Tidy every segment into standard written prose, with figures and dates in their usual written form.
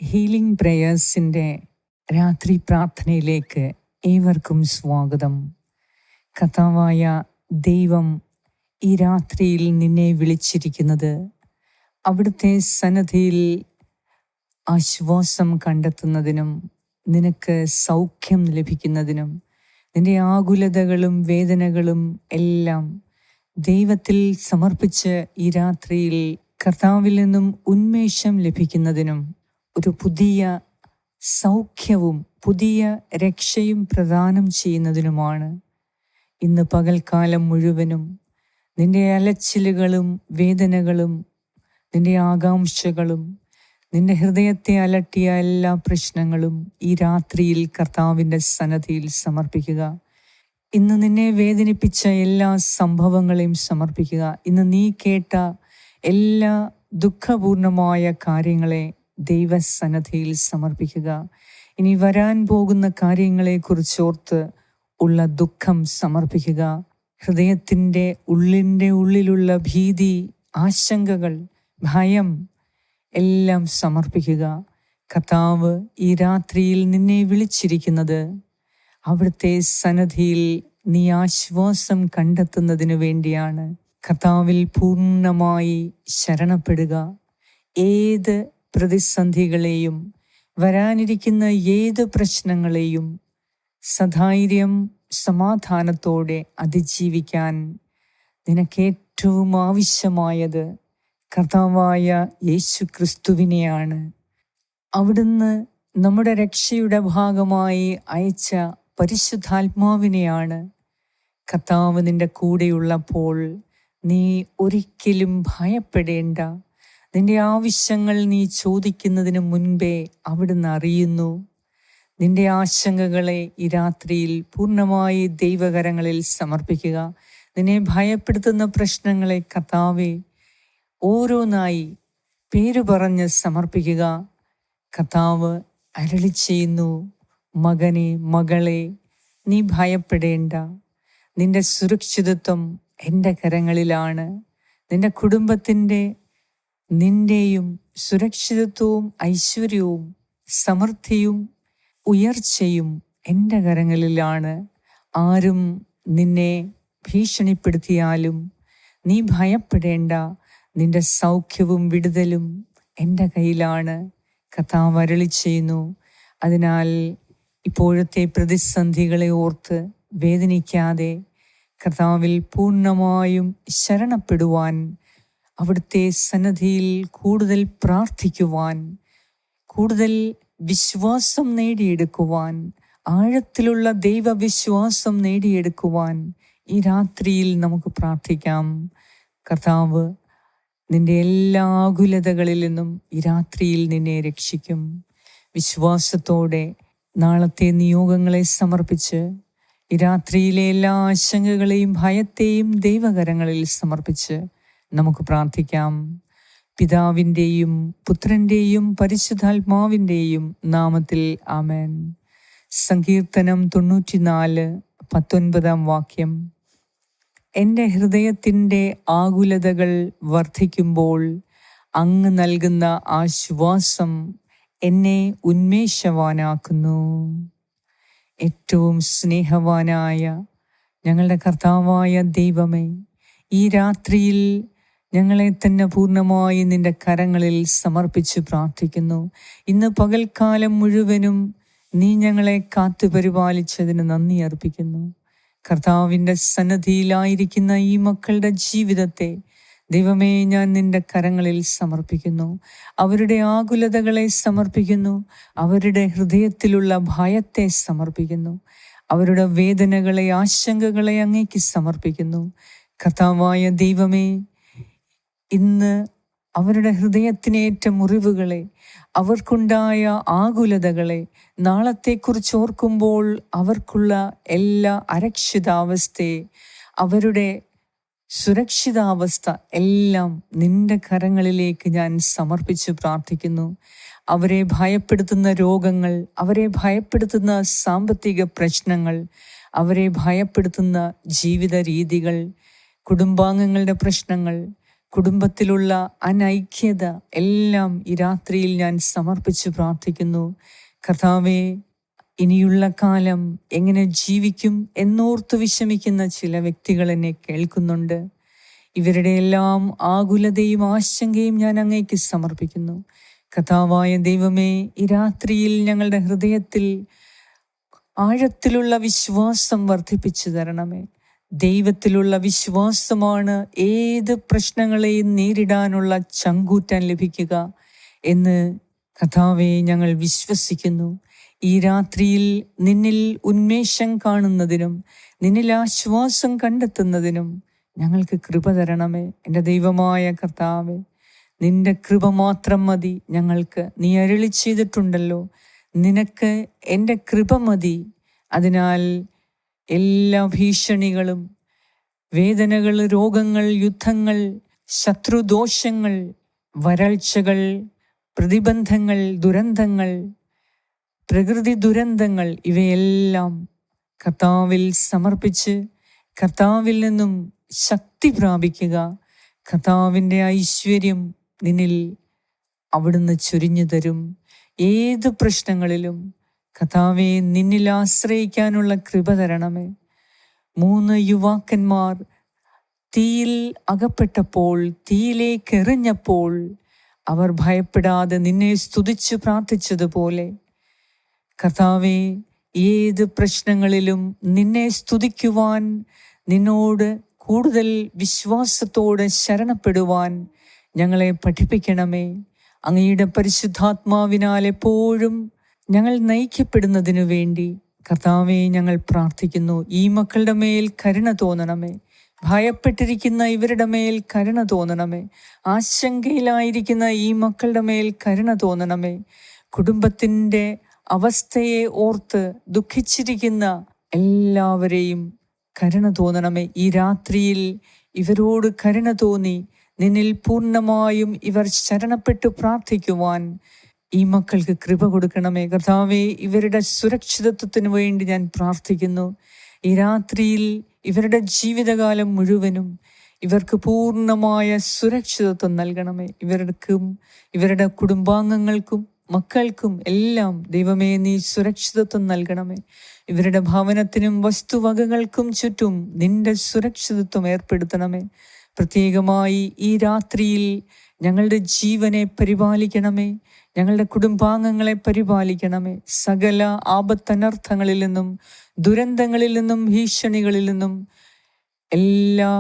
Healing പ്രേയേഴ്സിൻ്റെ രാത്രി പ്രാർത്ഥനയിലേക്ക് ഏവർക്കും സ്വാഗതം. കർത്താവായ ദൈവം ഈ രാത്രിയിൽ നിന്നെ വിളിച്ചിരിക്കുന്നത് അവിടുത്തെ സന്നിധിയിൽ ആശ്വാസം കണ്ടെത്തുന്നതിനും നിനക്ക് സൗഖ്യം ലഭിക്കുന്നതിനും നിന്റെ ആകുലതകളും വേദനകളും എല്ലാം ദൈവത്തിൽ സമർപ്പിച്ച് ഈ രാത്രിയിൽ കർത്താവിൽ നിന്നും ഉന്മേഷം ലഭിക്കുന്നതിനും ഒരു പുതിയ സൗഖ്യവും പുതിയ രക്ഷയും പ്രദാനം ചെയ്യുന്നതിനുമാണ്. ഇന്ന് പകൽക്കാലം മുഴുവനും നിന്റെ അലച്ചിലുകളും വേദനകളും നിന്റെ ആകാംക്ഷകളും നിന്റെ ഹൃദയത്തെ അലട്ടിയ എല്ലാ പ്രശ്നങ്ങളും ഈ രാത്രിയിൽ കർത്താവിൻ്റെ സന്നിധിയിൽ സമർപ്പിക്കുക. ഇന്ന് നിന്നെ വേദനിപ്പിച്ച എല്ലാ സംഭവങ്ങളെയും സമർപ്പിക്കുക. ഇന്ന് നീ കേട്ട എല്ലാ ദുഃഖപൂർണമായ കാര്യങ്ങളെ ദൈവസന്നിധിയിൽ സമർപ്പിക്കുക. ഇനി വരാൻ പോകുന്ന കാര്യങ്ങളെക്കുറിച്ചോർത്ത് ഉള്ള ദുഃഖം സമർപ്പിക്കുക. ഹൃദയത്തിൻ്റെ ഉള്ളിലുള്ള ഭീതി, ആശങ്കകൾ, ഭയം എല്ലാം സമർപ്പിക്കുക. കർത്താവ് ഈ രാത്രിയിൽ നിന്നെ വിളിച്ചിരിക്കുന്നത് അവിടുത്തെ സന്നിധിയിൽ നീ ആശ്വാസം കണ്ടെത്തുന്നതിനു വേണ്ടിയാണ്. കർത്താവിൽ പൂർണ്ണമായി ശരണപ്പെടുക. ഏത് പ്രതിസന്ധികളെയും വരാനിരിക്കുന്ന ഏത് പ്രശ്നങ്ങളെയും സധൈര്യം സമാധാനത്തോടെ അതിജീവിക്കാൻ നിനക്ക് ഏറ്റവും ആവശ്യമായത് കർത്താവായ യേശു ക്രിസ്തുവിനെയാണ്. അവിടുന്ന് നമ്മുടെ രക്ഷയുടെ ഭാഗമായി അയച്ച പരിശുദ്ധാത്മാവിനെയാണ്. കർത്താവ് നിന്റെ കൂടെയുള്ളപ്പോൾ നീ ഒരിക്കലും ഭയപ്പെടേണ്ട. നിന്റെ ആവശ്യങ്ങൾ നീ ചോദിക്കുന്നതിന് മുൻപേ അവിടുന്ന് അറിയുന്നു. നിന്റെ ആശങ്കകളെ ഈ രാത്രിയിൽ പൂർണ്ണമായി ദൈവകരങ്ങളിൽ സമർപ്പിക്കുക. നിന്നെ ഭയപ്പെടുത്തുന്ന പ്രശ്നങ്ങളെ കർത്താവേ ഓരോന്നായി പേര് പറഞ്ഞ് സമർപ്പിക്കുക. കർത്താവ് അരുളി ചെയ്യുന്നു, മകനെ, മകളെ, നീ ഭയപ്പെടേണ്ട. നിന്റെ സുരക്ഷിതത്വം എൻ്റെ കരങ്ങളിലാണ്. നിന്റെ കുടുംബത്തിൻ്റെ നിന്റെയും സുരക്ഷിതത്വവും ഐശ്വര്യവും സമൃദ്ധിയും ഉയർച്ചയും എൻ്റെ കരങ്ങളിലാണ്. ആരും നിന്നെ ഭീഷണിപ്പെടുത്തിയാലും നീ ഭയപ്പെടേണ്ട. നിന്റെ സൗഖ്യവും വിടുതലും എൻ്റെ കയ്യിലാണ്. കർത്താവ് അരുളി ചെയ്യുന്നു. അതിനാൽ ഇപ്പോഴത്തെ പ്രതിസന്ധികളെ ഓർത്ത് വേദനിക്കാതെ കർത്താവിൽ പൂർണ്ണമായും ശരണപ്പെടുവാൻ, അവിടുത്തെ സന്നിധിയിൽ കൂടുതൽ പ്രാർത്ഥിക്കുവാൻ, കൂടുതൽ വിശ്വാസം നേടിയെടുക്കുവാൻ, ആഴത്തിലുള്ള ദൈവവിശ്വാസം നേടിയെടുക്കുവാൻ ഈ രാത്രിയിൽ നമുക്ക് പ്രാർത്ഥിക്കാം. കർത്താവ് നിന്റെ എല്ലാ ആകുലതകളിൽ നിന്നും ഈ രാത്രിയിൽ നിന്നെ രക്ഷിക്കും. വിശ്വാസത്തോടെ നാളത്തെ നിയോഗങ്ങളെ സമർപ്പിച്ച് ഈ രാത്രിയിലെ എല്ലാ ആശങ്കകളെയും ഭയത്തെയും ദൈവകരങ്ങളിൽ സമർപ്പിച്ച് നമുക്ക് പ്രാർത്ഥിക്കാം. പിതാവിൻ്റെയും പുത്രൻ്റെയും പരിശുദ്ധാത്മാവിൻ്റെയും നാമത്തിൽ ആമേൻ. സങ്കീർത്തനം 94:19 എൻ്റെ ഹൃദയത്തിൻ്റെ ആകുലതകൾ വർദ്ധിക്കുമ്പോൾ അങ്ങ് നൽകുന്ന ആശ്വാസം എന്നെ ഉന്മേഷവാനാക്കുന്നു. ഏറ്റവും സ്നേഹവാനായ ഞങ്ങളുടെ കർത്താവായ ദൈവമേ, ഈ രാത്രിയിൽ ഞങ്ങളെ തന്നെ പൂർണ്ണമായി നിന്റെ കരങ്ങളിൽ സമർപ്പിച്ച് പ്രാർത്ഥിക്കുന്നു. ഇന്ന് പകൽക്കാലം മുഴുവനും നീ ഞങ്ങളെ കാത്തുപരിപാലിച്ചതിന് നന്ദി അർപ്പിക്കുന്നു. കർത്താവിൻ്റെ സന്നിധിയിലായിരിക്കുന്ന ഈ മക്കളുടെ ജീവിതത്തെ ദൈവമേ ഞാൻ നിന്റെ കരങ്ങളിൽ സമർപ്പിക്കുന്നു. അവരുടെ ആകുലതകളെ സമർപ്പിക്കുന്നു. അവരുടെ ഹൃദയത്തിലുള്ള ഭയത്തെ സമർപ്പിക്കുന്നു. അവരുടെ വേദനകളെ, ആശങ്കകളെ അങ്ങേക്ക് സമർപ്പിക്കുന്നു. കർത്താവായ ദൈവമേ, ഇന്ന് അവരുടെ ഹൃദയത്തിനേറ്റ മുറിവുകളെ, അവർക്കുണ്ടായ ആകുലതകളെ, നാളത്തെക്കുറിച്ച് ഓർക്കുമ്പോൾ അവർക്കുള്ള എല്ലാ അരക്ഷിതാവസ്ഥയെ, അവരുടെ സുരക്ഷിതാവസ്ഥ എല്ലാം നിന്റെ കരങ്ങളിലേക്ക് ഞാൻ സമർപ്പിച്ച് പ്രാർത്ഥിക്കുന്നു. അവരെ ഭയപ്പെടുത്തുന്ന രോഗങ്ങൾ, അവരെ ഭയപ്പെടുത്തുന്ന സാമ്പത്തിക പ്രശ്നങ്ങൾ, അവരെ ഭയപ്പെടുത്തുന്ന ജീവിത രീതികൾ, കുടുംബാംഗങ്ങളുടെ പ്രശ്നങ്ങൾ, കുടുംബത്തിലുള്ള അനൈക്യത എല്ലാം ഈ രാത്രിയിൽ ഞാൻ സമർപ്പിച്ച് പ്രാർത്ഥിക്കുന്നു. കർത്താവേ, ഇനിയുള്ള കാലം എങ്ങനെ ജീവിക്കും എന്നോർത്ത് വിഷമിക്കുന്ന ചില വ്യക്തികൾ എന്നെ കേൾക്കുന്നുണ്ട്. ഇവരുടെ എല്ലാം ആകുലതയും ആശങ്കയും ഞാൻ അങ്ങേക്ക് സമർപ്പിക്കുന്നു. കർത്താവായ ദൈവമേ, ഈ രാത്രിയിൽ ഞങ്ങളുടെ ഹൃദയത്തിൽ ആഴത്തിലുള്ള വിശ്വാസം വർദ്ധിപ്പിച്ചു തരണമേ. ദൈവത്തിലുള്ള വിശ്വാസമാണ് ഏത് പ്രശ്നങ്ങളെയും നേരിടാനുള്ള ചങ്കൂറ്റം ലഭിക്കുക എന്ന് കർത്താവേ ഞങ്ങൾ വിശ്വസിക്കുന്നു. ഈ രാത്രിയിൽ നിന്നിൽ ഉന്മേഷം കാണുന്നതിനും നിന്നിൽ ആശ്വാസം കണ്ടെത്തുന്നതിനും ഞങ്ങൾക്ക് കൃപ തരണമേ. എൻ്റെ ദൈവമായ കർത്താവേ, നിന്റെ കൃപ മാത്രം മതി ഞങ്ങൾക്ക്. നീ അരുളി ചെയ്തിട്ടുണ്ടല്ലോ, നിനക്ക് എൻ്റെ കൃപ മതി. അതിനാൽ എല്ലാ ഭീഷണികളും, വേദനകൾ, രോഗങ്ങൾ, യുദ്ധങ്ങൾ, ശത്രുദോഷങ്ങൾ, വരൾച്ചകൾ, പ്രതിബന്ധങ്ങൾ, ദുരന്തങ്ങൾ, പ്രകൃതി ദുരന്തങ്ങൾ ഇവയെല്ലാം കർത്താവിൽ സമർപ്പിച്ച് കർത്താവിൽ നിന്നും ശക്തി പ്രാപിക്കുക. കർത്താവിൻ്റെ ഐശ്വര്യം നിന്നിൽ അവിടുന്ന് ചൊരിഞ്ഞു തരും. ഏത് പ്രശ്നങ്ങളിലും കർത്താവെ നിന്നിൽ ആശ്രയിക്കാനുള്ള കൃപ തരണമേ. 3 യുവാക്കന്മാർ തീയിൽ അകപ്പെട്ടപ്പോൾ, തീയിലേക്ക് എറിഞ്ഞപ്പോൾ അവർ ഭയപ്പെടാതെ നിന്നെ സ്തുതിച്ച് പ്രാർത്ഥിച്ചതുപോലെ കർത്താവെ, ഏത് പ്രശ്നങ്ങളിലും നിന്നെ സ്തുതിക്കുവാൻ, നിന്നോട് കൂടുതൽ വിശ്വാസത്തോടെ ശരണപ്പെടുവാൻ ഞങ്ങളെ പഠിപ്പിക്കണമേ. അങ്ങയുടെ പരിശുദ്ധാത്മാവിനാൽ എപ്പോഴും ഞങ്ങൾ നയിക്കപ്പെടുന്നതിനു വേണ്ടി കർത്താവെ ഞങ്ങൾ പ്രാർത്ഥിക്കുന്നു. ഈ മക്കളുടെ മേൽ കരുണ തോന്നണമേ. ഭയപ്പെട്ടിരിക്കുന്ന ഇവരുടെ മേൽ കരുണ തോന്നണമേ. ആശങ്കയിലായിരിക്കുന്ന ഈ മക്കളുടെ മേൽ കരുണ തോന്നണമേ. കുടുംബത്തിൻ്റെ അവസ്ഥയെ ഓർത്ത് ദുഃഖിച്ചിരിക്കുന്ന എല്ലാവരെയും കരുണ തോന്നണമേ. ഈ രാത്രിയിൽ ഇവരോട് കരുണ തോന്നി നിന്നിൽ പൂർണ്ണമായും ഇവർ ശരണപ്പെട്ടു പ്രാർത്ഥിക്കുവാൻ ഈ മക്കൾക്ക് കൃപ കൊടുക്കണമേ. കർത്താവേ, ഇവരുടെ സുരക്ഷിതത്വത്തിന് വേണ്ടി ഞാൻ പ്രാർത്ഥിക്കുന്നു. ഈ രാത്രിയിൽ ഇവരുടെ ജീവിതകാലം മുഴുവനും ഇവർക്ക് പൂർണ്ണമായ സുരക്ഷിതത്വം നൽകണമേ. ഇവർക്കും ഇവരുടെ കുടുംബാംഗങ്ങൾക്കും മക്കൾക്കും എല്ലാം ദൈവമേ നീ സുരക്ഷിതത്വം നൽകണമേ. ഇവരുടെ ഭവനത്തിനും വസ്തുവകകൾക്കും ചുറ്റും നിന്റെ സുരക്ഷിതത്വം ഏർപ്പെടുത്തണമേ. പ്രത്യേകമായി ഈ രാത്രിയിൽ ഞങ്ങളുടെ ജീവനെ പരിപാലിക്കണമേ. ഞങ്ങളുടെ കുടുംബാംഗങ്ങളെ പരിപാലിക്കണമേ. സകല ആപത്തനർത്ഥങ്ങളിൽ നിന്നും, ദുരന്തങ്ങളിൽ നിന്നും, ഭീഷണികളിൽ നിന്നും, എല്ലാ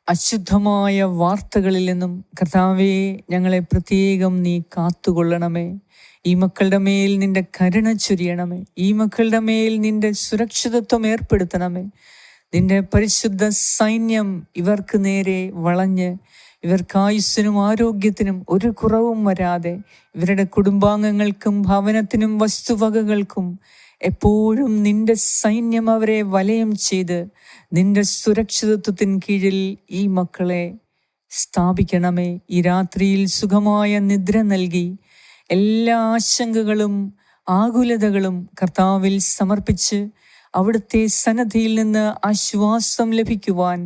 അശുദ്ധമായ വാർത്തകളിൽ നിന്നും കർത്താവേ ഞങ്ങളെ പ്രത്യേകം നീ കാത്തുകൊള്ളണമേ. ഈ മക്കളുടെ മേൽ നിന്റെ കരുണ ചൊരിയണമേ. ഈ മക്കളുടെ മേൽ നിന്റെ സുരക്ഷിതത്വം ഏർപ്പെടുത്തണമേ. നിന്റെ പരിശുദ്ധ സൈന്യം ഇവർക്ക് നേരെ വളഞ്ഞ് ഇവർക്ക് ആയുസ്സിനും ആരോഗ്യത്തിനും ഒരു കുറവും വരാതെ ഇവരുടെ കുടുംബാംഗങ്ങൾക്കും ഭവനത്തിനും വസ്തുവകകൾക്കും എപ്പോഴും നിന്റെ സൈന്യം അവരെ വലയം ചെയ്ത് നിന്റെ സുരക്ഷിതത്വത്തിന് കീഴിൽ ഈ മക്കളെ സ്ഥാപിക്കണമേ. ഈ രാത്രിയിൽ സുഖമായ നിദ്ര നൽകി എല്ലാ ആശങ്കകളും ആകുലതകളും കർത്താവിൽ സമർപ്പിച്ച് അവിടുത്തെ സന്നദ്ധിയിൽ നിന്ന് ആശ്വാസം ലഭിക്കുവാൻ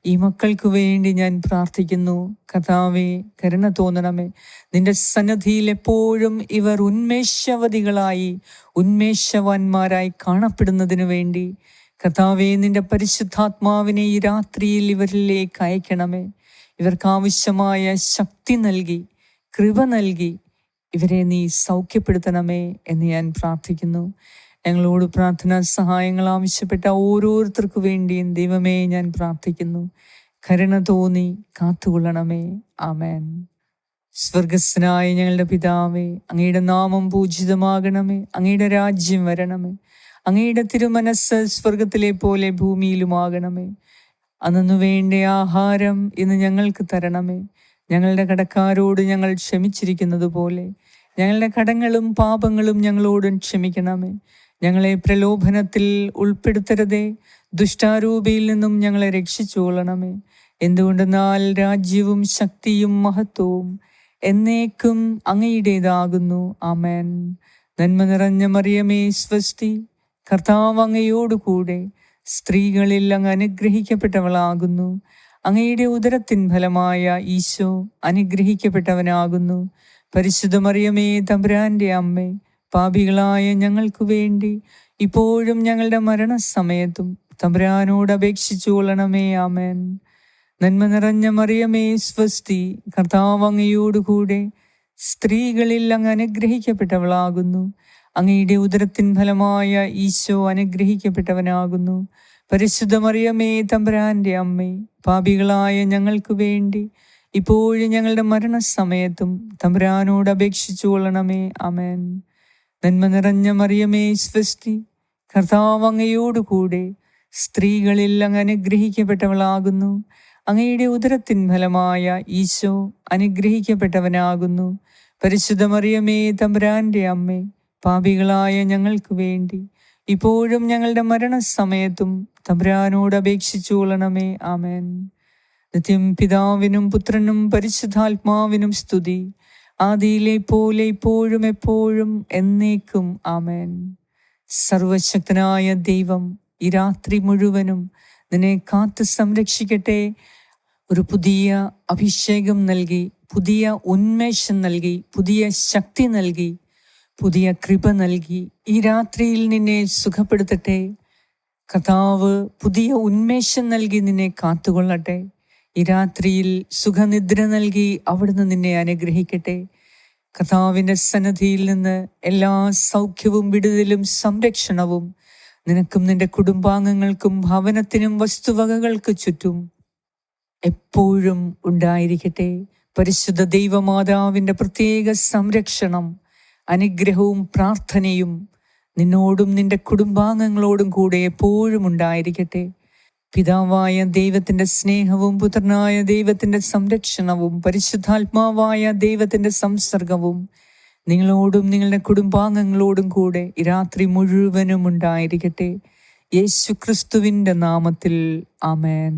ഈ മക്കൾക്ക് വേണ്ടി ഞാൻ പ്രാർത്ഥിക്കുന്നു. കർത്താവേ, കരുണ തോന്നണമേ. നിന്റെ സന്നദ്ധിയിൽ എപ്പോഴും ഇവർ ഉന്മേഷവതികളായി ഉന്മേഷവാന്മാരായി കാണപ്പെടുന്നതിനു വേണ്ടി കർത്താവേ നിന്റെ പരിശുദ്ധാത്മാവിനെ ഈ രാത്രിയിൽ ഇവരിലേക്ക് അയക്കണമേ. ഇവർക്കാവശ്യമായ ശക്തി നൽകി കൃപ നൽകി ഇവരെ നീ സൗഖ്യപ്പെടുത്തണമേ എന്ന് ഞാൻ പ്രാർത്ഥിക്കുന്നു. ഞങ്ങളോട് പ്രാർത്ഥനാ സഹായങ്ങൾ ആവശ്യപ്പെട്ട ഓരോരുത്തർക്കു വേണ്ടിയും ദൈവമേ ഞാൻ പ്രാർത്ഥിക്കുന്നു. കരുണ തോന്നി കാത്തുകൊള്ളണമേ. ആമേൻ. സ്വർഗസ്ഥനായ ഞങ്ങളുടെ പിതാവേ, അങ്ങയുടെ നാമം പൂജിതമാകണമേ. അങ്ങയുടെ രാജ്യം വരണമേ. അങ്ങയുടെ തിരുമനസ്സ് സ്വർഗത്തിലെ പോലെ ഭൂമിയിലുമാകണമേ. അന്നു വേണ്ട ആഹാരം ഇന്ന് ഞങ്ങൾക്ക് തരണമേ. ഞങ്ങളുടെ കടക്കാരോട് ഞങ്ങൾ ക്ഷമിച്ചിരിക്കുന്നത് പോലെ ഞങ്ങളുടെ കടങ്ങളും പാപങ്ങളും ഞങ്ങളോടും ക്ഷമിക്കണമേ. ഞങ്ങളെ പ്രലോഭനത്തിൽ ഉൾപ്പെടുത്തരുതേ, ദുഷ്ടാരൂപിയിൽ നിന്നും ഞങ്ങളെ രക്ഷിച്ചുകൊള്ളണമേ. എന്തുകൊണ്ടെന്നാൽ രാജ്യവും ശക്തിയും മഹത്വവും എന്നേക്കും അങ്ങയുടേതാകുന്നു. ആമേൻ. നന്മ നിറഞ്ഞ മറിയമേ സ്വസ്തി, കർത്താവ് അങ്ങയോടുകൂടെ സ്ത്രീകളിൽ അങ്ങ് അനുഗ്രഹിക്കപ്പെട്ടവളാകുന്നു. അങ്ങയുടെ ഉദരത്തിൻ ഫലമായ ഈശോ അനുഗ്രഹിക്കപ്പെട്ടവനാകുന്നു. പരിശുദ്ധ മറിയമേ, തമ്പുരാന്റെ അമ്മേ, പാപികളായ ഞങ്ങൾക്ക് വേണ്ടി ഇപ്പോഴും ഞങ്ങളുടെ മരണസമയത്തും തമ്പുരാനോട് അപേക്ഷിച്ചു കൊള്ളണമേ. ആമേൻ. നന്മ നിറഞ്ഞ മറിയമേ, സ്വസ്തി, കർത്താവ് അങ്ങയോടുകൂടെ സ്ത്രീകളിൽ അങ്ങ് അനുഗ്രഹിക്കപ്പെട്ടവളാകുന്നു. അങ്ങയുടെ ഉദരത്തിൻ ഫലമായ ഈശോ അനുഗ്രഹിക്കപ്പെട്ടവനാകുന്നു. പരിശുദ്ധ മറിയമേ, തമ്പുരാന്റെ അമ്മേ, പാപികളായ ഞങ്ങൾക്ക് വേണ്ടി ഇപ്പോഴും ഞങ്ങളുടെ മരണസമയത്തും തമ്പുരാനോട് അപേക്ഷിച്ചു കൊള്ളണമേ. ആമേൻ. നന്മ നിറഞ്ഞ മറിയമേ, സ്വസ്തി, കർത്താവ് അങ്ങയോടുകൂടെ സ്ത്രീകളിൽ അങ്ങ് അനുഗ്രഹിക്കപ്പെട്ടവളാകുന്നു. അങ്ങയുടെ ഉദരത്തിൻ ഫലമായ ഈശോ അനുഗ്രഹിക്കപ്പെട്ടവനാകുന്നു. പരിശുദ്ധ മറിയമേ, തമ്പുരാന്റെ അമ്മേ, പാപികളായ ഞങ്ങൾക്ക് വേണ്ടി ഇപ്പോഴും ഞങ്ങളുടെ മരണസമയത്തും തമ്പുരാനോട് അപേക്ഷിച്ചു കൊള്ളണമേ. ആമേൻ. നിത്യം പിതാവിനും പുത്രനും പരിശുദ്ധാത്മാവിനും സ്തുതി, ആദിയിലെ പോലെ ഇപ്പോഴും എപ്പോഴും എന്നേക്കും. ആമേൻ. സർവശക്തനായ ദൈവം ഈ രാത്രി മുഴുവനും നിന്നെ കാത്ത് സംരക്ഷിക്കട്ടെ. ഒരു പുതിയ അഭിഷേകം നൽകി, പുതിയ ഉന്മേഷം നൽകി, പുതിയ ശക്തി നൽകി, പുതിയ കൃപ നൽകി ഈ രാത്രിയിൽ നിന്നെ സുഖപ്പെടുത്തട്ടെ. കർത്താവ് പുതിയ ഉന്മേഷം നൽകി നിന്നെ കാത്തുകൊള്ളട്ടെ. ഈ രാത്രിയിൽ സുഖനിദ്ര നൽകി അവിടുന്ന് നിന്നെ അനുഗ്രഹിക്കട്ടെ. കർത്താവിൻ്റെ സന്നിധിയിൽ നിന്ന് എല്ലാ സൗഖ്യവും വിടുതലും സംരക്ഷണവും നിനക്കും നിന്റെ കുടുംബാംഗങ്ങൾക്കും ഭവനത്തിനും വസ്തുവകകൾക്ക് ചുറ്റും എപ്പോഴും ഉണ്ടായിരിക്കട്ടെ. പരിശുദ്ധ ദൈവമാതാവിൻ്റെ പ്രത്യേക സംരക്ഷണം, അനുഗ്രഹവും പ്രാർത്ഥനയും നിന്നോടും നിന്റെ കുടുംബാംഗങ്ങളോടും കൂടെ എപ്പോഴും ഉണ്ടായിരിക്കട്ടെ. പിതാവായ ദൈവത്തിൻ്റെ സ്നേഹവും പുത്രനായ ദൈവത്തിൻ്റെ സംരക്ഷണവും പരിശുദ്ധാത്മാവായ ദൈവത്തിൻ്റെ സംസർഗവും നിങ്ങളോടും നിങ്ങളുടെ കുടുംബാംഗങ്ങളോടും കൂടെ ഈ രാത്രി മുഴുവനും ഉണ്ടായിരിക്കട്ടെ. യേശു ക്രിസ്തുവിൻ്റെ നാമത്തിൽ ആമേൻ.